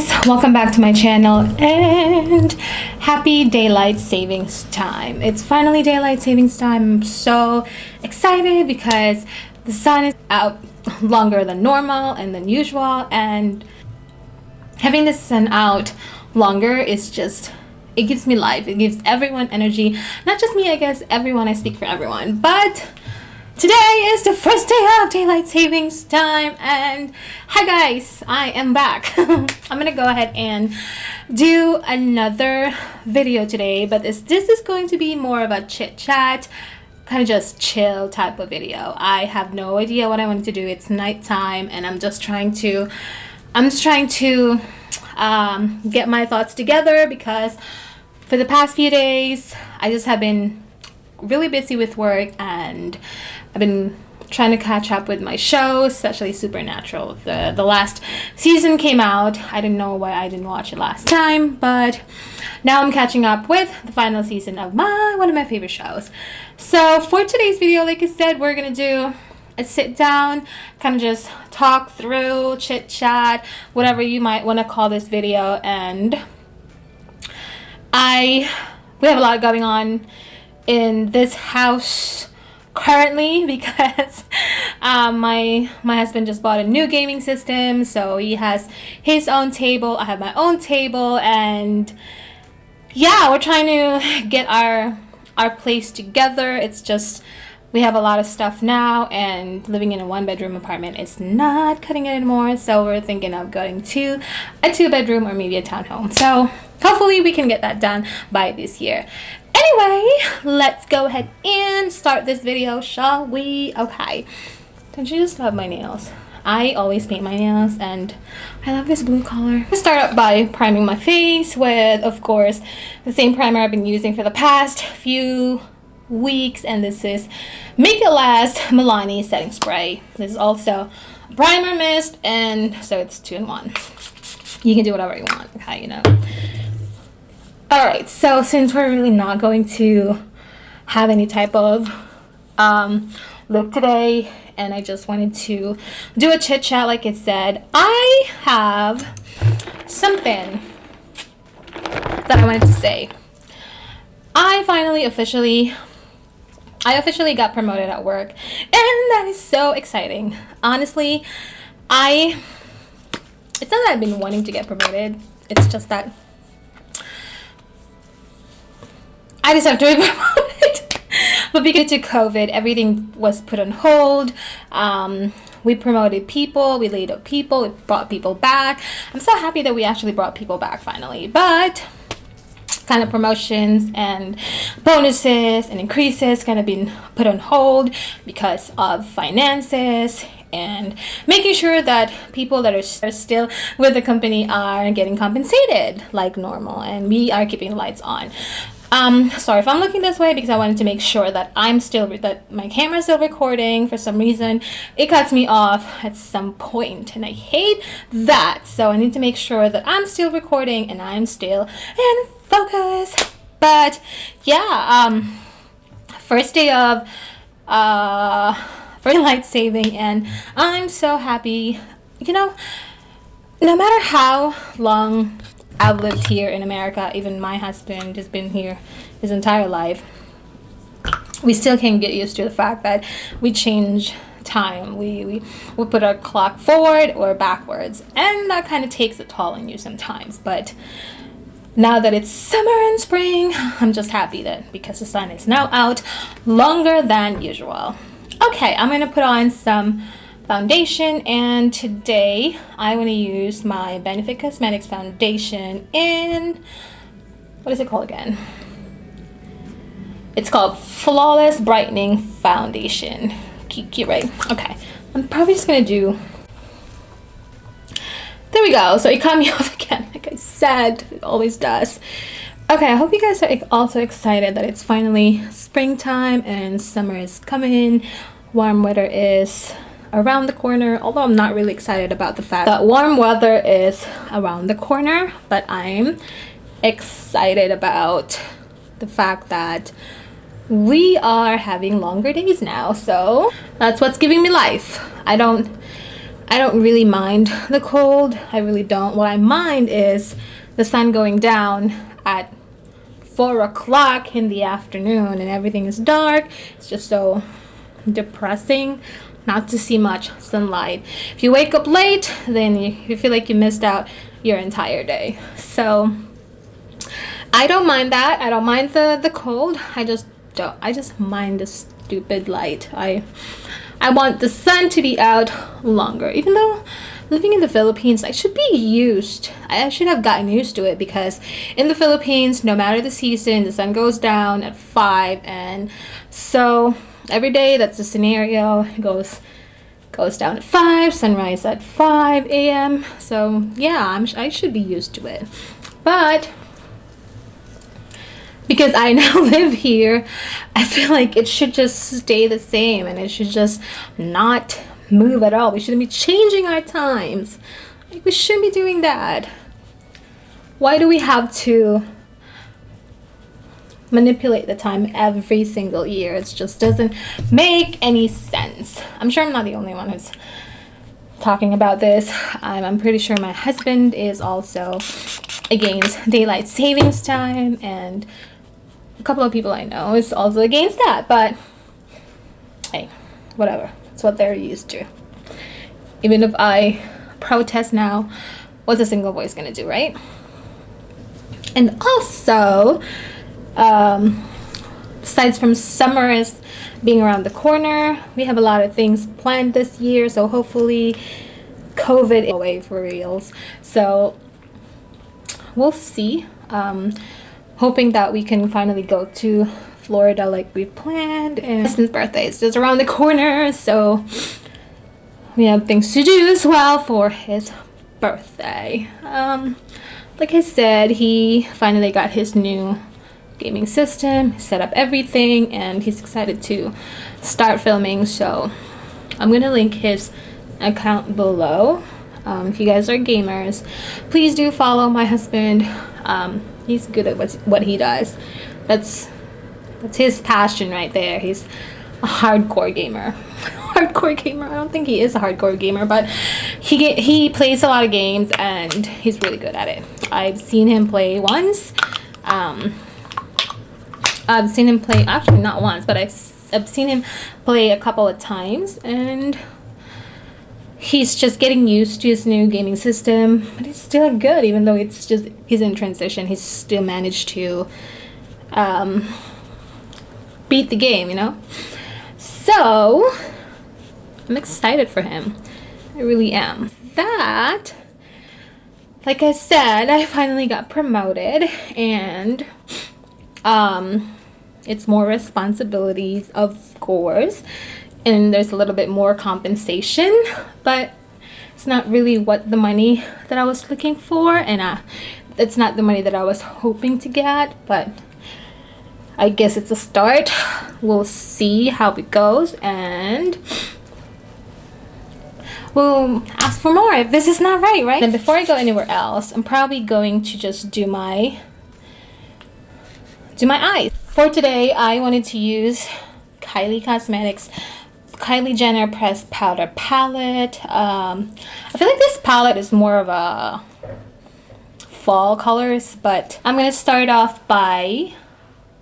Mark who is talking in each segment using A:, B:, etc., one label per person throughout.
A: guys, welcome back to my channel and happy daylight savings time. It's finally daylight savings time. I'm so excited because the sun is out longer than normal and than usual, and having the sun out longer is just, it gives me life. It gives everyone energy. Not just me, I guess everyone. I speak for everyone. But today is the first day of daylight savings time, and hi guys, I am back. I'm gonna go ahead and do another video today, but this is going to be more of a chit chat, kind of just chill type of video. I have no idea what I wanted to do. It's nighttime and I'm just trying to get my thoughts together, because for the past few days I just have been really busy with work, and I've been trying to catch up with my show, especially Supernatural. The last season came out. I didn't know why I didn't watch it last time, but now I'm catching up with the final season of one of my favorite shows. So for today's video, like I said, we're gonna do a sit down, kind of just talk through, chit chat, whatever you might want to call this video. And we have a lot going on in this house currently, because my husband just bought a new gaming system, so he has his own table, I have my own table, and yeah, we're trying to get our place together. It's just, we have a lot of stuff now, and living in a one-bedroom apartment is not cutting it anymore, so we're thinking of going to a two-bedroom or maybe a townhome. So hopefully we can get that done by this year. Anyway, let's go ahead and start this video, shall we? Okay. Don't you just love my nails? I always paint my nails, and I love this blue color. I'll start up by priming my face with, of course, the same primer I've been using for the past few weeks, and this is Make It Last Milani Setting Spray. This is also a primer mist, and so it's 2-in-1. You can do whatever you want, okay, you know. Alright, so since we're really not going to have any type of look today, and I just wanted to do a chit chat like it said, I have something that I wanted to say. I officially got promoted at work, and that is so exciting. Honestly, it's not that I've been wanting to get promoted, it's just that I decided to be promoted. But because of COVID, everything was put on hold. We promoted people, we laid up people, we brought people back. I'm so happy that we actually brought people back finally. But kind of promotions and bonuses and increases kind of been put on hold because of finances, and making sure that people that are still with the company are getting compensated like normal, and we are keeping the lights on. Sorry if I'm looking this way, because I wanted to make sure that that my camera is still recording. For some reason it cuts me off at some point, and I hate that. So I need to make sure that I'm still recording and I'm still in focus. But yeah, first day of for light saving, and I'm so happy. You know, no matter how long I've lived here in America, even my husband has been here his entire life, we still can't get used to the fact that we change time. We put our clock forward or backwards, and that kind of takes a toll on you sometimes. But now that it's summer and spring, I'm just happy that because the sun is now out longer than usual. Okay, I'm gonna put on some foundation, and today I want to use my Benefit Cosmetics foundation in, what is it called again? It's called Flawless Brightening Foundation. Cute, right? Okay, I'm probably just gonna do, there we go. So it cut me off again, like I said, it always does. Okay, I hope you guys are also excited that it's finally springtime and summer is coming. Warm weather is around the corner, although I'm not really excited about the fact that warm weather is around the corner, but I'm excited about the fact that we are having longer days now. So that's what's giving me life. I don't I don't really mind the cold. I really don't. What I mind is the sun going down at 4 o'clock in the afternoon and everything is dark. It's just so depressing not to see much sunlight. If you wake up late, then you feel like you missed out your entire day. So I don't mind that. I don't mind the cold. I just mind the stupid light. I want the sun to be out longer. Even though living in the Philippines, I should have gotten used to it, because in the Philippines, no matter the season, the sun goes down at 5, and so every day that's the scenario. It goes down at 5, sunrise at 5 a.m. So yeah, I should be used to it. But because I now live here, I feel like it should just stay the same and it should just not move at all. We shouldn't be changing our times. Like, we shouldn't be doing that. Why do we have to manipulate the time every single year? It just doesn't make any sense. I'm sure I'm not the only one who's talking about this. I'm pretty sure my husband is also against daylight savings time, and a couple of people I know is also against that, but hey, whatever. It's what they're used to. Even if I protest now, what's a single voice gonna do, right? And also, besides from summer is being around the corner, we have a lot of things planned this year, so hopefully COVID is away for reals. So we'll see. Hoping that we can finally go to Florida like we planned, and his birthday is just around the corner, so we have things to do as well for his birthday. Like I said, he finally got his new gaming system, set up everything, and he's excited to start filming, so I'm gonna link his account below. If you guys are gamers, please do follow my husband. He's good at what he does. That's his passion right there. He's a hardcore gamer. Hardcore gamer. I don't think he is a hardcore gamer, but he plays a lot of games and he's really good at it. I've seen him play once. I've seen him play, actually not once, but I've seen him play a couple of times, and he's just getting used to his new gaming system, but he's still good, even though he's in transition. He's still managed to beat the game, you know? So I'm excited for him. I really am. That, like I said, I finally got promoted, and it's more responsibilities, of course, and there's a little bit more compensation, but it's not really the money that I was looking for, and it's not the money that I was hoping to get, but I guess it's a start. We'll see how it goes, and we'll ask for more if this is not right? Then before I go anywhere else, I'm probably going to just do my eyes. For today, I wanted to use Kylie Cosmetics Kylie Jenner Pressed Powder Palette. I feel like this palette is more of a fall colors, but I'm gonna start off by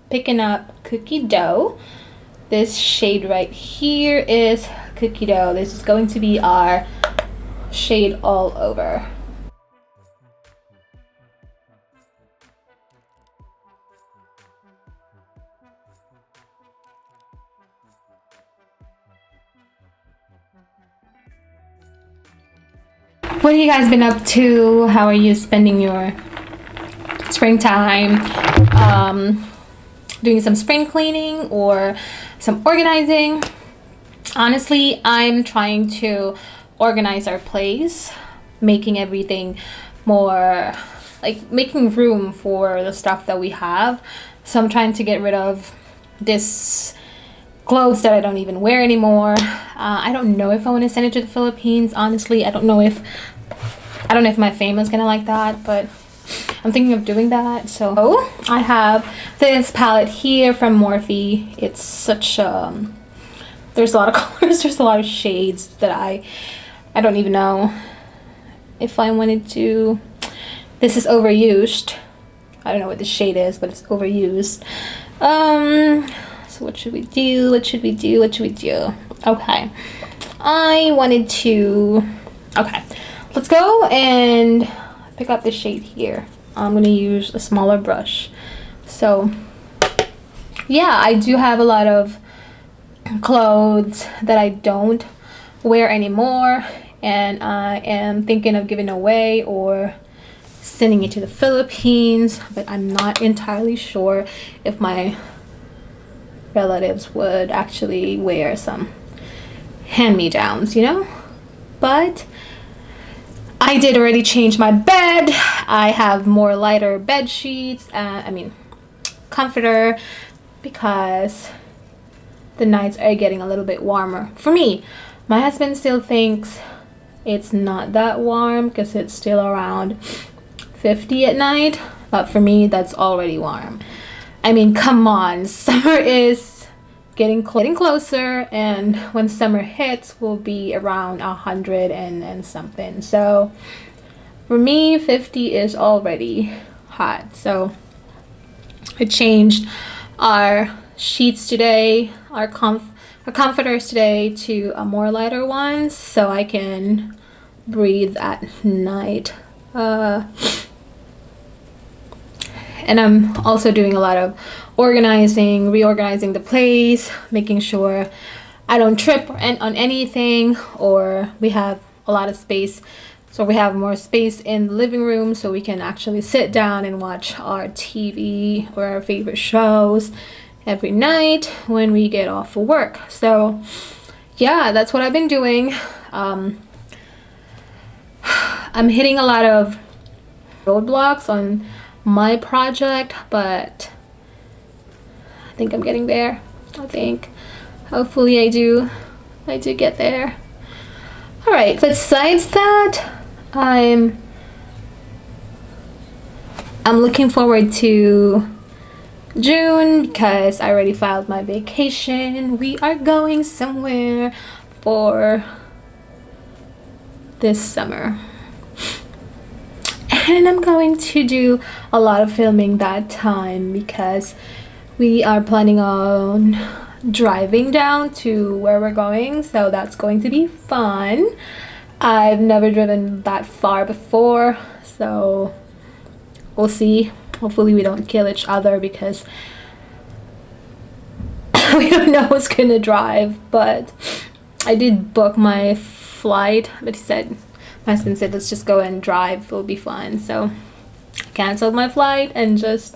A: picking up Cookie Dough. This shade right here is Cookie Dough. This is going to be our shade All Over. What have you guys been up to? How are you spending your springtime? Doing some spring cleaning or some organizing? Honestly, I'm trying to organize our place, making everything more, like making room for the stuff that we have. So I'm trying to get rid of this clothes that I don't even wear anymore. I don't know if I want to send it to the Philippines. Honestly, I don't know if my family's gonna like that, but I'm thinking of doing that. So I have this palette here from Morphe. It's such there's a lot of colors, there's a lot of shades that I I don't even know if I wanted to. This is overused. I don't know what the shade is, but it's overused. So what should we do? What should we do? What should we do? Okay. I wanted to... Okay. Let's go and pick up the shade here. I'm going to use a smaller brush. So, yeah, I do have a lot of clothes that I don't wear anymore. And I am thinking of giving away or sending it to the Philippines. But I'm not entirely sure if my relatives would actually wear some hand-me-downs, you know. But I did already change my bed. I have more lighter bed sheets, comforter, because the nights are getting a little bit warmer for me. My husband still thinks it's not that warm because it's still around 50 at night, but for me that's already warm. I mean, come on, summer is getting closer, and when summer hits, we'll be around 100 and something. So for me, 50 is already hot. So I changed our sheets today, our comforters today, to a more lighter ones so I can breathe at night. And I'm also doing a lot of reorganizing the place, making sure I don't trip on anything, or we have a lot of space. So we have more space in the living room so we can actually sit down and watch our TV or our favorite shows every night when we get off of work. So yeah, that's what I've been doing. I'm hitting a lot of roadblocks on my project, but I think I'm getting there. Hopefully I do get there. All right, besides that, I'm looking forward to June because I already filed my vacation. We are going somewhere for this summer. And I'm going to do a lot of filming that time because we are planning on driving down to where we're going, so that's going to be fun. I've never driven that far before, so we'll see. Hopefully we don't kill each other because we don't know who's gonna drive. But I did book my flight, but my husband said let's just go and drive, it'll be fun. So I canceled my flight and just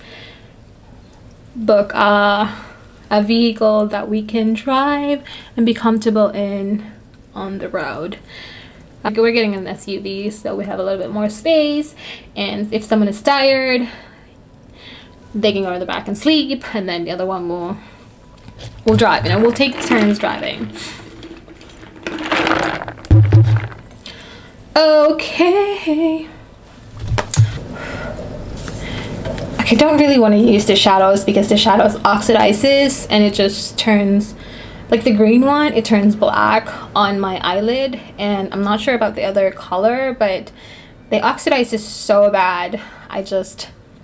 A: book a vehicle that we can drive and be comfortable in on the road. We're getting an SUV, so we have a little bit more space, and if someone is tired, they can go to the back and sleep, and then the other one will drive, and we'll take turns driving. Okay. I don't really want to use the shadows because the shadows oxidizes and it just turns, like the green one, it turns black on my eyelid, and I'm not sure about the other color, but they oxidizes so bad. I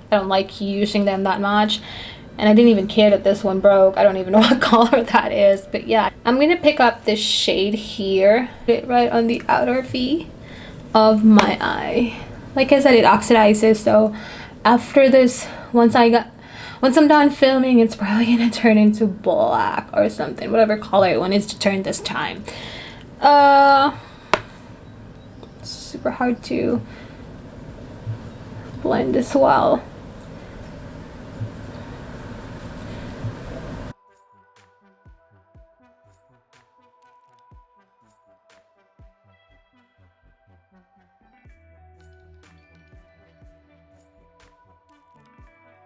A: don't like using them that much, and I didn't even care that this one broke. I don't even know what color that is, but yeah. I'm going to pick up this shade here, put it right on the outer V of my eye. Like I said, it oxidizes, so after this, once I'm done filming, it's probably gonna turn into black or something, whatever color it wants to turn this time. It's super hard to blend as well.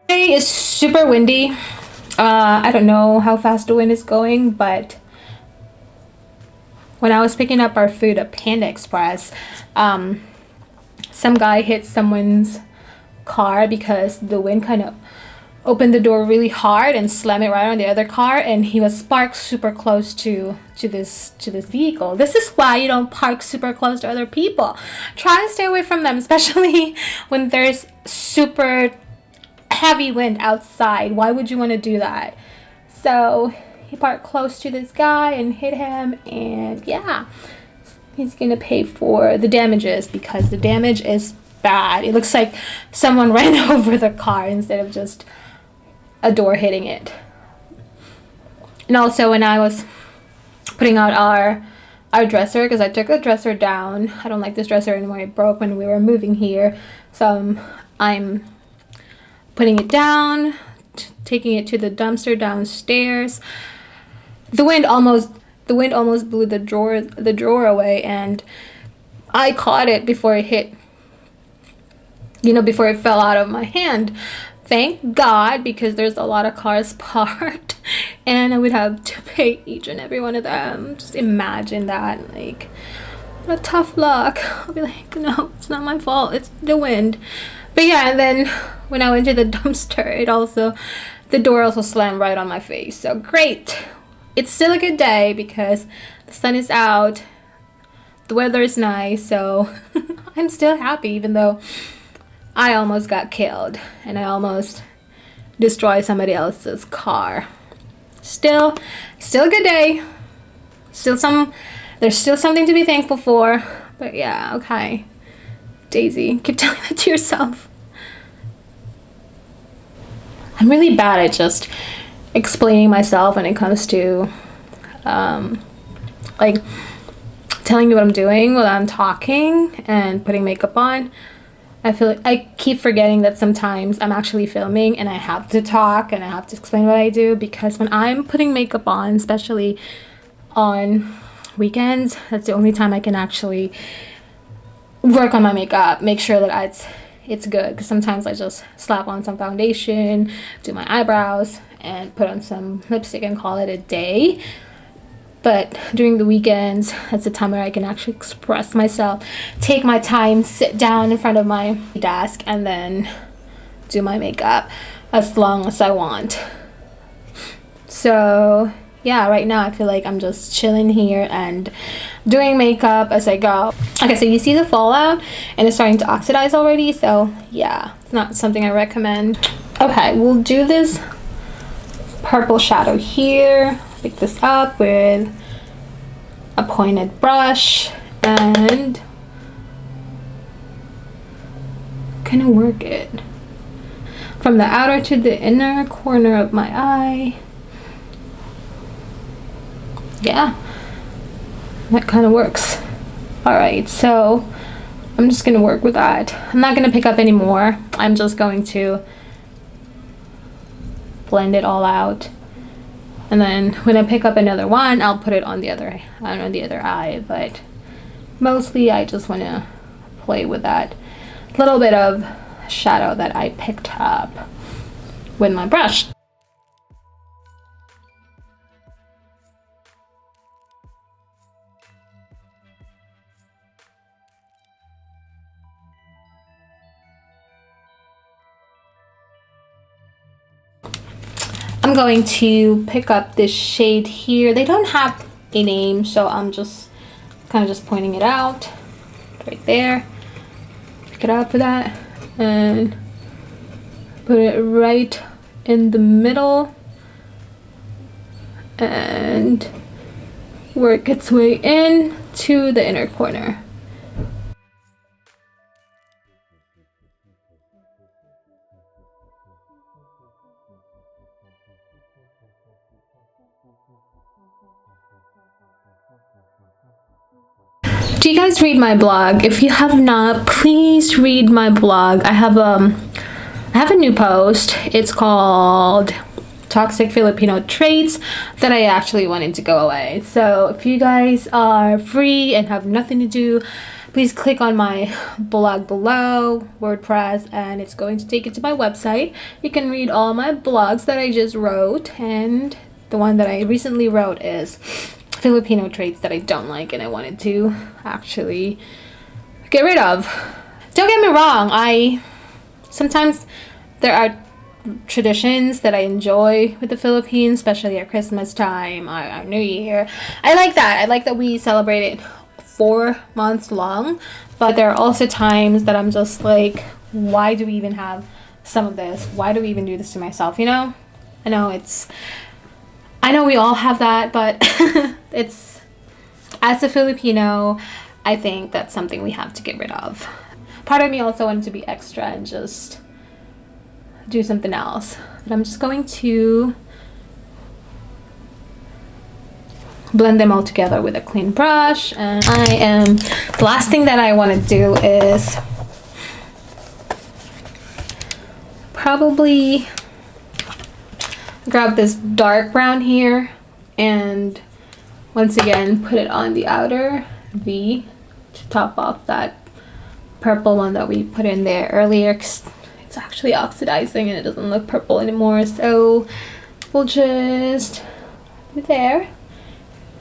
A: Today is super windy. I don't know how fast the wind is going, but when I was picking up our food at Panda Express, some guy hit someone's car because the wind kind of open the door really hard and slam it right on the other car, and he was parked super close to this vehicle. This is why you don't park super close to other people. Try to stay away from them, especially when there's super heavy wind outside. Why would you want to do that? So he parked close to this guy and hit him, and yeah, he's gonna pay for the damages because the damage is bad. It looks like someone ran over the car instead of just a door hitting it. And also, when I was putting out our dresser, because I took a dresser down, I don't like this dresser anymore, it broke when we were moving here, so I'm putting it down, taking it to the dumpster downstairs. The wind almost blew the drawer away, and I caught it before it hit, before it fell out of my hand. Thank God, because there's a lot of cars parked and I would have to pay each and every one of them. Just imagine that. Like, what a tough luck. I'll be like, no, it's not my fault, it's the wind. But yeah, and then when I went to the dumpster, the door also slammed right on my face. So great. It's still a good day because the sun is out, the weather is nice, so I'm still happy, even though I almost got killed and I almost destroyed somebody else's car. Still a good day. There's still something to be thankful for. But yeah, okay. Daisy, keep telling that to yourself. I'm really bad at just explaining myself when it comes to like telling you what I'm doing while I'm talking and putting makeup on. I feel like I keep forgetting that sometimes I'm actually filming and I have to talk and I have to explain what I do, because when I'm putting makeup on, especially on weekends, that's the only time I can actually work on my makeup, make sure that it's good, because sometimes I just slap on some foundation, do my eyebrows, and put on some lipstick and call it a day. But during the weekends, that's the time where I can actually express myself, take my time, sit down in front of my desk, and then do my makeup as long as I want. So yeah, right now I feel like I'm just chilling here and doing makeup as I go. Okay, so you see the fallout and it's starting to oxidize already, so yeah, it's not something I recommend. Okay, we'll do this purple shadow here. Pick this up with a pointed brush and kind of work it from the outer to the inner corner of my eye. Yeah, that kind of works. All right, so I'm just gonna work with that. I'm not gonna pick up anymore. I'm just going to blend it all out, and then when I pick up another one, I'll put it on the other eye. But mostly I just want to play with that little bit of shadow that I picked up with my brush. I'm going to pick up this shade here. They don't have a name, so I'm just kind of just pointing it out right there. Pick it up for that and put it right in the middle and work its way in to the inner corner. Do you guys read my blog? If you have not, please read my blog. I have a new post. It's called Toxic Filipino Traits that I actually wanted to go away. So if you guys are free and have nothing to do, please click on my blog below, WordPress, and it's going to take you to my website. You can read all my blogs that I just wrote, and the one that I recently wrote is Filipino traits that I don't like and I wanted to actually get rid of. Don't get me wrong, sometimes there are traditions that I enjoy with the Philippines, especially at Christmas time, our New Year. I like that. I like that we celebrate it 4 months long, but there are also times that I'm just like, why do we even have some of this? Why do we even do this to myself? You know, I know we all have that, but it's, as a Filipino, I think that's something we have to get rid of. Part of me also wanted to be extra and just do something else, but I'm just going to blend them all together with a clean brush. And the last thing that I want to do is probably grab this dark brown here and once again put it on the outer V to top off that purple one that we put in there earlier. It's actually oxidizing and it doesn't look purple anymore, so we'll just do there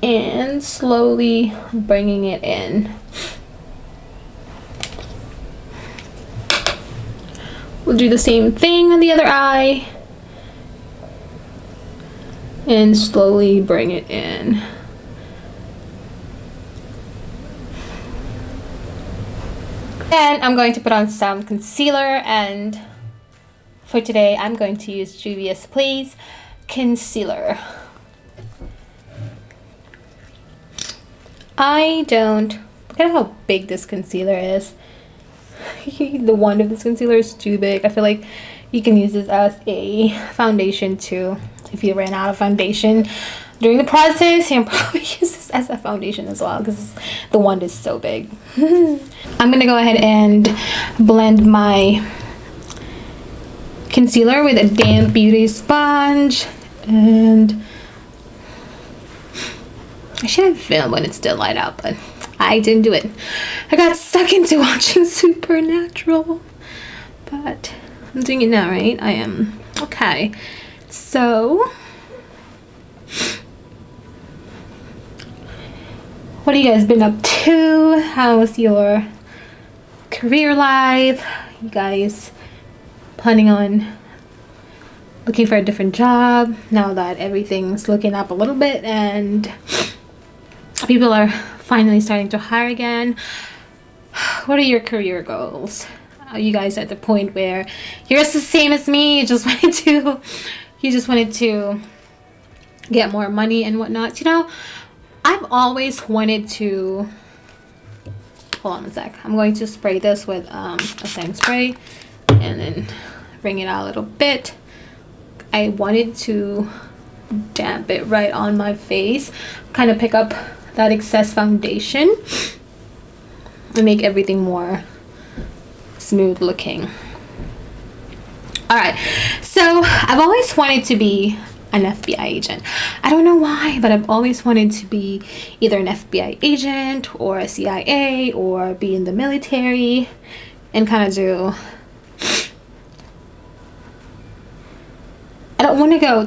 A: and slowly bringing it in. We'll do the same thing on the other eye and slowly bring it in. Then I'm going to put on some concealer, and for today I'm going to use Juvia's Place concealer. Look at how big this concealer is. The wand of this concealer is too big. I feel like you can use this as a foundation too. If you ran out of foundation during the process, you can probably use this as a foundation as well because the wand is so big. I'm gonna go ahead and blend my concealer with a damp beauty sponge, and I should have filmed when it's still light out, but I didn't do it. I got sucked into watching Supernatural, but I'm doing it now, right? I am. Okay, so what have you guys been up to? How's your career life? You guys planning on looking for a different job now that everything's looking up a little bit and people are finally starting to hire again? What are your career goals? Are you guys at the point where you're just the same as me? You just wanted to get more money and whatnot? You know, I've always wanted to, hold on a sec, I'm going to spray this with a setting spray and then bring it out a little bit. I wanted to damp it right on my face, kind of pick up that excess foundation and make everything more smooth looking. Alright, so I've always wanted to be an FBI agent. I don't know why, but I've always wanted to be either an FBI agent or a CIA or be in the military and kind of do, I don't want to go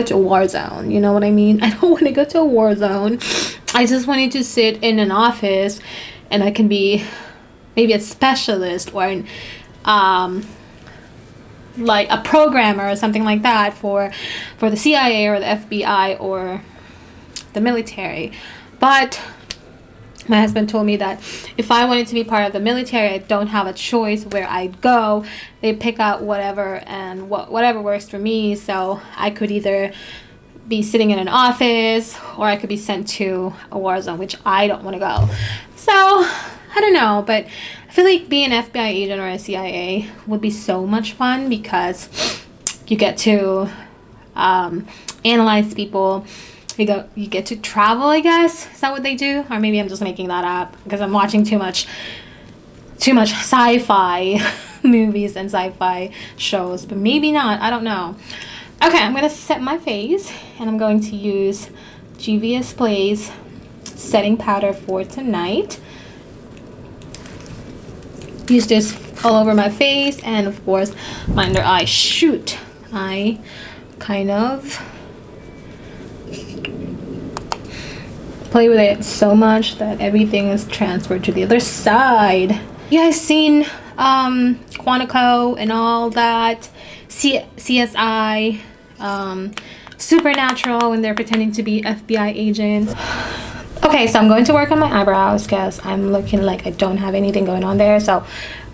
A: to a war zone, you know what I mean? I don't want to go to a war zone. I just wanted to sit in an office and I can be maybe a specialist or an like a programmer or something like that for the CIA or the FBI or the military. But my husband told me that if I wanted to be part of the military, I don't have a choice where I'd go. They pick out whatever and whatever works for me. So I could either be sitting in an office or I could be sent to a war zone, which I don't want to go. So I don't know, but I feel like being an FBI agent or a CIA would be so much fun because you get to analyze people. You get to travel, I guess. Is that what they do? Or maybe I'm just making that up because I'm watching too much sci-fi movies and sci-fi shows, but maybe not. I don't know. Okay, I'm gonna set my face and I'm going to use Juvia's Place setting powder for tonight. Use this all over my face and of course my under eye. Shoot, I kind of play with it so much that everything is transferred to the other side. You guys seen Quantico and all that, CSI, Supernatural when they're pretending to be FBI agents. Okay, so I'm going to work on my eyebrows because I'm looking like I don't have anything going on there. So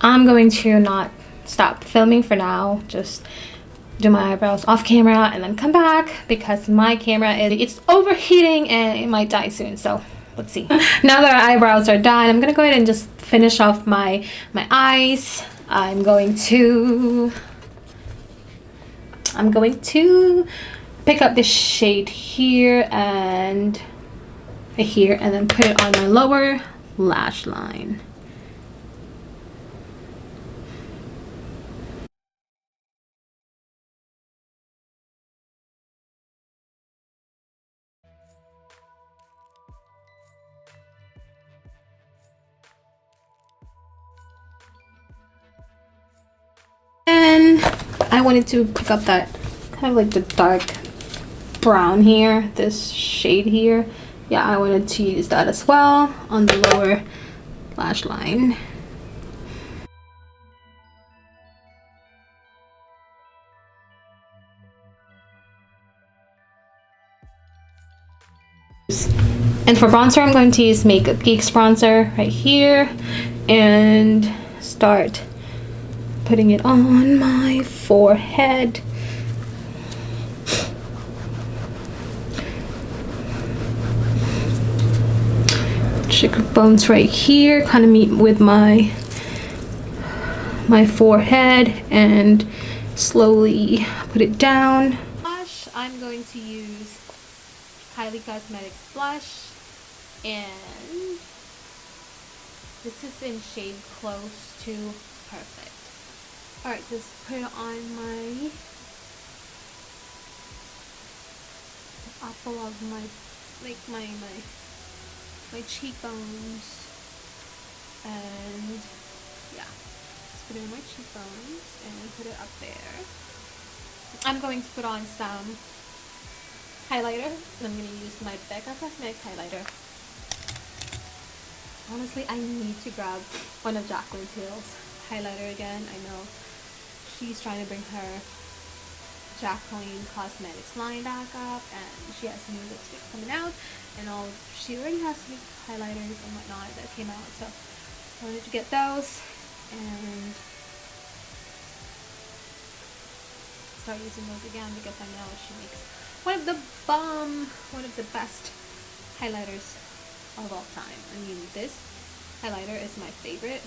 A: I'm going to not stop filming for now. Just do my eyebrows off camera and then come back because my camera it's overheating and it might die soon. So let's see. Now that our eyebrows are done, I'm gonna go ahead and just finish off my eyes. I'm going to pick up this shade here and here and then put it on my lower lash line. And I wanted to pick up that kind of like the dark brown here, this shade here. Yeah, I wanted to use that as well on the lower lash line. And for bronzer, I'm going to use Makeup Geek's bronzer right here and start putting it on my forehead. Cheekbones right here, kind of meet with my forehead and slowly put it down. Blush, I'm going to use Kylie Cosmetics blush, and this is in shade Close to Perfect. Alright, just put it on my apple of my cheekbones, and yeah, just put it on my cheekbones and put it up there. I'm going to put on some highlighter, and I'm going to use my Becca Cosmetics highlighter. Honestly, I need to grab one of Jaclyn Hill's highlighter again. I know she's trying to bring her Jaclyn Cosmetics line back up, and she has new lipsticks coming out, and she already has new highlighters and whatnot that came out, so I wanted to get those and start using those again because I know she makes one of the best highlighters of all time. I mean, this highlighter is my favorite.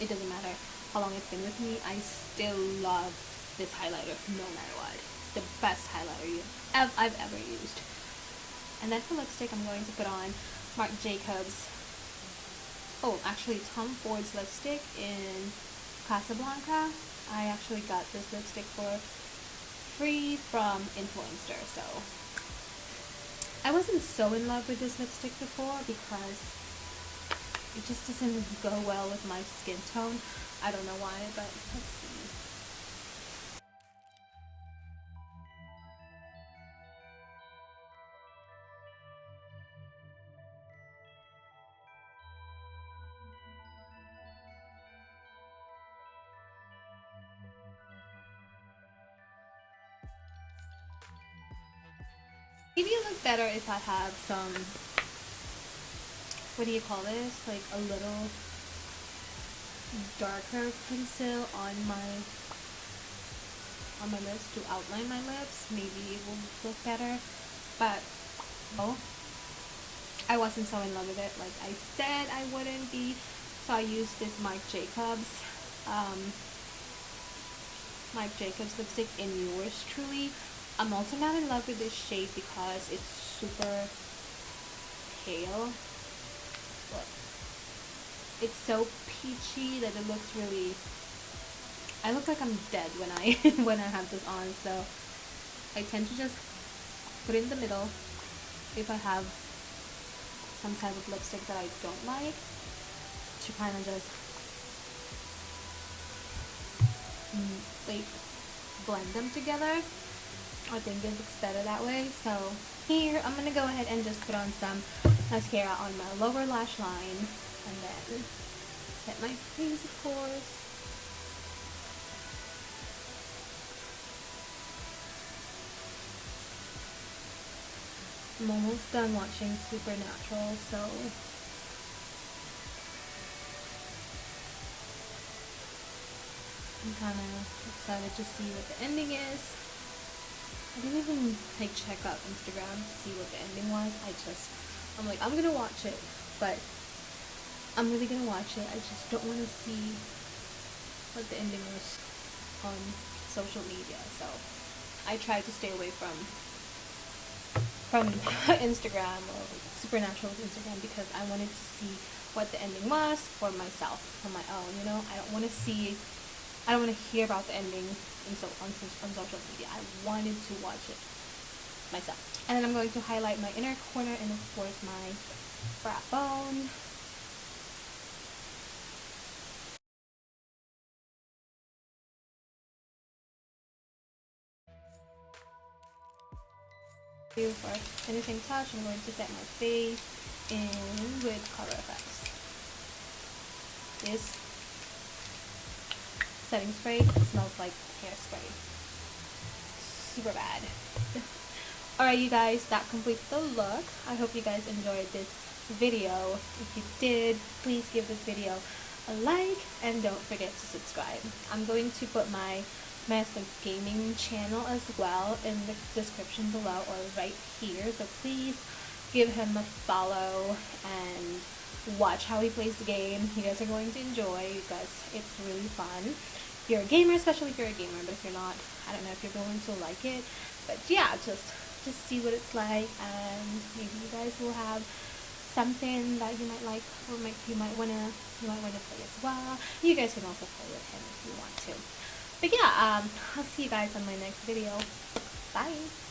A: It doesn't matter how long it's been with me, I still love this highlighter no matter what. It's the best highlighter I've ever used. And then for lipstick, I'm going to put on Marc Jacobs, Tom Ford's lipstick in Casablanca. I actually got this lipstick for free from Influencer, so I wasn't so in love with this lipstick before because it just doesn't go well with my skin tone. I don't know why, but let's see. Maybe it look better if I have some, what do you call this? Like a little darker pencil on my lips to outline my lips. Maybe it will look better. But I wasn't so in love with it like I said I wouldn't be. So I used this Marc Jacobs lipstick in Yours Truly. I'm also not in love with this shade because it's super pale. Look, it's so peachy that it looks really, I look like I'm dead when I when I have this on. So I tend to just put it in the middle if I have some type of lipstick that I don't like, to kind of just blend them together. I think it looks better that way. So here I'm gonna go ahead and just put on some mascara on my lower lash line, and then set my face, of course. I'm almost done watching Supernatural, so I'm kind of excited to see what the ending is. I didn't even like check out Instagram to see what the ending was. I'm like, I'm gonna watch it, but I'm really gonna watch it. I just don't want to see what the ending was on social media. So I try to stay away from Instagram or Supernatural's Instagram because I wanted to see what the ending was for myself, for my own. You know, I don't want to hear about the ending on social media. I wanted to watch it myself. And then I'm going to highlight my inner corner and of course my brow bone. For finishing touch, I'm going to set my face in with color effects. This setting spray smells like hairspray. Super bad. Alright you guys, that completes the look. I hope you guys enjoyed this video. If you did, please give this video a like and don't forget to subscribe. I'm going to put my husband's gaming channel as well in the description below or right here, so please give him a follow and watch how he plays the game. You guys are going to enjoy because it's really fun. If you're a gamer, especially if you're a gamer, but if you're not, I don't know if you're going to like it. But yeah, just see what it's like, and maybe you guys will have something that you might like, or you might wanna play as well. You guys can also play with him if you want to. But yeah, I'll see you guys on my next video. Bye!